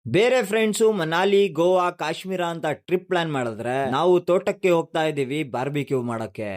ಬೇರೆ ಫ್ರೆಂಡ್ಸು ಮನಾಲಿ ಗೋವಾ ಕಾಶ್ಮೀರ ಅಂತ trip plan ಮಾಡಿದ್ರೆ ನಾವು ತೋಟಕ್ಕೆ ಹೋಗ್ತಾ ಇದೀವಿ ಬಾರ್ಬಿಕ್ಯೂ ಮಾಡಕ್ಕೆ.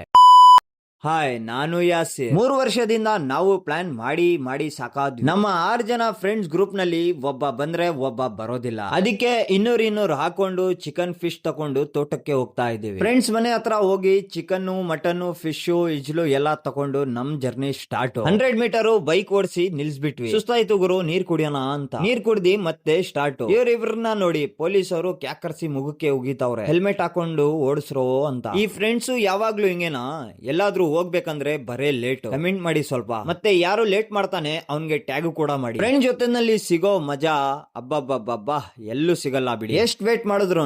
ಹಾಯ್, ನಾನು ಯಾಸಿ. 3 ವರ್ಷದಿಂದ ನಾವು ಪ್ಲಾನ್ ಮಾಡಿ ಮಾಡಿ ಸಾಕಾದ್ವಿ. ನಮ್ಮ 6 ಜನ ಫ್ರೆಂಡ್ಸ್ ಗ್ರೂಪ್ ನಲ್ಲಿ ಒಬ್ಬ ಬಂದ್ರೆ ಒಬ್ಬ ಬರೋದಿಲ್ಲ. ಅದಕ್ಕೆ 200 ಹಾಕೊಂಡು ಚಿಕನ್ ಫಿಶ್ ತಕೊಂಡು ತೋಟಕ್ಕೆ ಹೋಗ್ತಾ ಇದೀವಿ. ಫ್ರೆಂಡ್ಸ್ ಮನೆ ಹತ್ರ ಹೋಗಿ ಚಿಕನ್ ಮಟನ್ ಫಿಶ್ ಇಜ್ಲು ಎಲ್ಲಾ ತಕೊಂಡು ನಮ್ ಜರ್ನಿ ಸ್ಟಾರ್ಟ್. 100 ಮೀಟರ್ ಬೈಕ್ ಓಡಿಸಿ ನಿಲ್ಸ್ಬಿಟ್ವಿ. ಸುಸ್ತಾಯ್ತು ಗುರು, ನೀರ್ ಕುಡಿಯೋಣ ಅಂತ ನೀರ್ ಕುಡ್ದಿ ಮತ್ತೆ ಸ್ಟಾರ್ಟ್. ಇವ್ರಿವ್ರನ್ನ ನೋಡಿ ಪೊಲೀಸರು ಕ್ಯಾಕರ್ಸಿ ಮುಖಕ್ಕೆ ಉಗಿತಾವ್ರೆ. ಹೆಲ್ಮೆಟ್ ಹಾಕೊಂಡು ಓಡಿಸ್ರೋ ಅಂತ. ಈ ಫ್ರೆಂಡ್ಸ್ ಯಾವಾಗ್ಲೂ ಹಿಂಗೇನಾ? ಎಲ್ಲಾದ್ರೂ ಹೋಗ್ಬೇಕಂದ್ರೆ ಬರೇ ಲೇಟ್. ಕಮೆಂಟ್ ಮಾಡಿ ಸ್ವಲ್ಪ. ಮತ್ತೆ ಯಾರು ಲೇಟ್ ಮಾಡ್ತಾನೆ ಅವನ್ಗೆ ಟ್ಯಾಗ್ ಕೂಡ ಮಾಡಿ. ಫ್ರೆಂಡ್ ಜೊತೆನಲ್ಲಿ ಸಿಗೋ ಮಜಾ ಅಬ್ಬಬ್ಬಬ್ಬಾ ಎಲ್ಲೂ ಸಿಗಲ್ಲ ಬಿಡಿ. ಎಷ್ಟ್ ವೇಟ್ ಮಾಡಿದ್ರು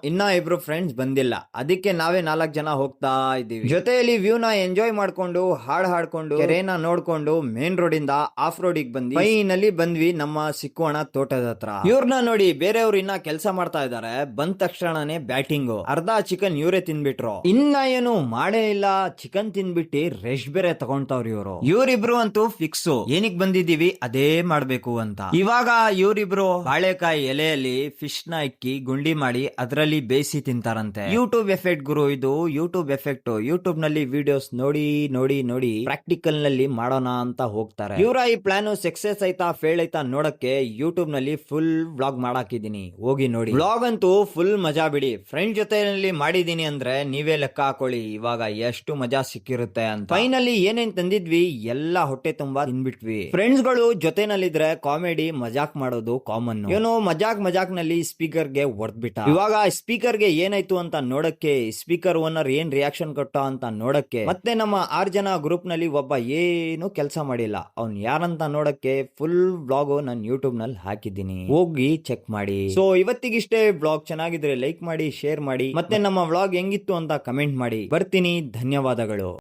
ಇನ್ನ ಇಬ್ರು ಫ್ರೆಂಡ್ಸ್ ಬಂದಿಲ್ಲ. ಅದಕ್ಕೆ ನಾವೇ 4 ಜನ ಹೋಗ್ತಾ ಇದೀವಿ. ಜೊತೆಯಲ್ಲಿ ವ್ಯೂ ನ ಎಂಜಾಯ್ ಮಾಡ್ಕೊಂಡು ಹಾಡ್ಕೊಂಡು ಕೆರೆನ ನೋಡ್ಕೊಂಡು ಮೇನ್ ರೋಡ್ ಇಂದ ಆಫ್ ರೋಡ್ ಬಂದ್ವಿ. ಫೈನಲಿ ಬಂದ್ವಿ ನಮ್ಮ ಸಿಕ್ಕುವಣ ತೋಟದ ಹತ್ರ. ಇವ್ರನ್ನ ನೋಡಿ ಬೇರೆಯವ್ರು ಇನ್ನ ಕೆಲಸ ಮಾಡ್ತಾ ಇದಾರೆ. ಬಂದ ತಕ್ಷಣನೇ ಬ್ಯಾಟಿಂಗ್. ಅರ್ಧ ಚಿಕನ್ ಇವರೇ ತಿನ್ಬಿಟ್ರು. ಇನ್ನ ಏನು ಮಾಡೇ ಇಲ್ಲ, ಚಿಕನ್ ತಿನ್ಬಿಟ್ಟು ರೆಸ್ಟ್ ಬೇರೆ ತಗೊಂತವ್ರಿ ಇವರು. ಇವರಿಬ್ರು ಅಂತೂ ಫಿಕ್ಸ್. ಏನಿಕ್ ಬಂದಿದೀವಿ ಅದೇ ಮಾಡ್ಬೇಕು ಅಂತ. ಇವಾಗ ಇವರಿಬ್ರು ಬಾಳೆಕಾಯಿ ಎಲೆಯಲ್ಲಿ ಫಿಶ್ ನ ಇಕ್ಕಿ ಗುಂಡಿ ಮಾಡಿ ಅದರಲ್ಲಿ ಬೇಯಿಸಿ ತಿಂತಾರಂತೆ. ಯೂಟ್ಯೂಬ್ ಎಫೆಕ್ಟ್ ಗುರು ಇದು. YouTube effect. ಯೂಟ್ಯೂಬ್ ನಲ್ಲಿ ವಿಡಿಯೋಸ್ ನೋಡಿ ನೋಡಿ ನೋಡಿ ಪ್ರಾಕ್ಟಿಕಲ್ ನಲ್ಲಿ ಮಾಡೋಣ ಅಂತ ಹೋಗ್ತಾರೆ. ಇವರ ಈ ಪ್ಲಾನ್ ಸಕ್ಸೆಸ್ ಆಯ್ತಾ ಫೇಲ್ ಆಯ್ತಾ ನೋಡಕ್ಕೆ ಯೂಟ್ಯೂಬ್ ನಲ್ಲಿ ಫುಲ್ ವ್ಲಾಗ್ ಮಾಡಾಕಿದೀನಿ, ಹೋಗಿ ನೋಡಿ. ವ್ಲಾಗ್ ಅಂತೂ ಫುಲ್ ಮಜಾ ಬಿಡಿ. ಫ್ರೆಂಡ್ ಜೊತೆನಲ್ಲಿ ಮಾಡಿದೀನಿ ಅಂದ್ರೆ ನೀವೇ ಲೆಕ್ಕ ಹಾಕೊಳ್ಳಿ ಇವಾಗ ಎಷ್ಟು ಮಜಾ ಸಿಕ್ಕಿರುತ್ತೆ ಅಂತ. ಫೈನಲಿ ಏನೇನ್ ತಂದಿದ್ವಿ ಎಲ್ಲ ಹೊಟ್ಟೆ ತುಂಬಾ ತಿನ್ಬಿಟ್ವಿ. ಫ್ರೆಂಡ್ಸ್ ಗಳು ಜೊತೆನಲ್ಲಿದ್ರೆ ಕಾಮಿಡಿ ಮಜಾಕ್ ಮಾಡೋದು ಕಾಮನ್. ಏನೋ ಮಜಾಕ್ ನಲ್ಲಿ ಸ್ಪೀಕರ್ ಗೆ ಹೊಡೆದ್ಬಿಟ್ಟ. ಇವಾಗ ಸ್ಪೀಕರ್ ಗೆ ಏನಾಯ್ತು ಅಂತ ನೋಡಕ್ಕೆ, ಸ್ಪೀಕರ್ ಓನರ್ ಏನ್ ರಿಯಾಕ್ಷನ್ ಕೊಟ್ಟ ಅಂತ ನೋಡಕ್ಕೆ, ಮತ್ತೆ ನಮ್ಮ 6 ಜನ ಗ್ರೂಪ್ ನಲ್ಲಿ ಒಬ್ಬ ಏನು ಕೆಲಸ ಮಾಡಿಲ್ಲ ಅವ್ನ್ ಯಾರಂತ ನೋಡಕ್ಕೆ ಫುಲ್ ವ್ಲಾಗ್ ನಾನು ಯೂಟ್ಯೂಬ್ ನಲ್ಲಿ ಹಾಕಿದ್ದೀನಿ, ಹೋಗಿ ಚೆಕ್ ಮಾಡಿ. ಸೊ ಇವತ್ತಿಗಿಷ್ಟೇ. ವ್ಲಾಗ್ ಚೆನ್ನಾಗಿದ್ರೆ ಲೈಕ್ ಮಾಡಿ, ಶೇರ್ ಮಾಡಿ, ಮತ್ತೆ ನಮ್ಮ ವ್ಲಾಗ್ ಹೆಂಗಿತ್ತು ಅಂತ ಕಮೆಂಟ್ ಮಾಡಿ. ಬರ್ತೀನಿ, ಧನ್ಯವಾದಗಳು.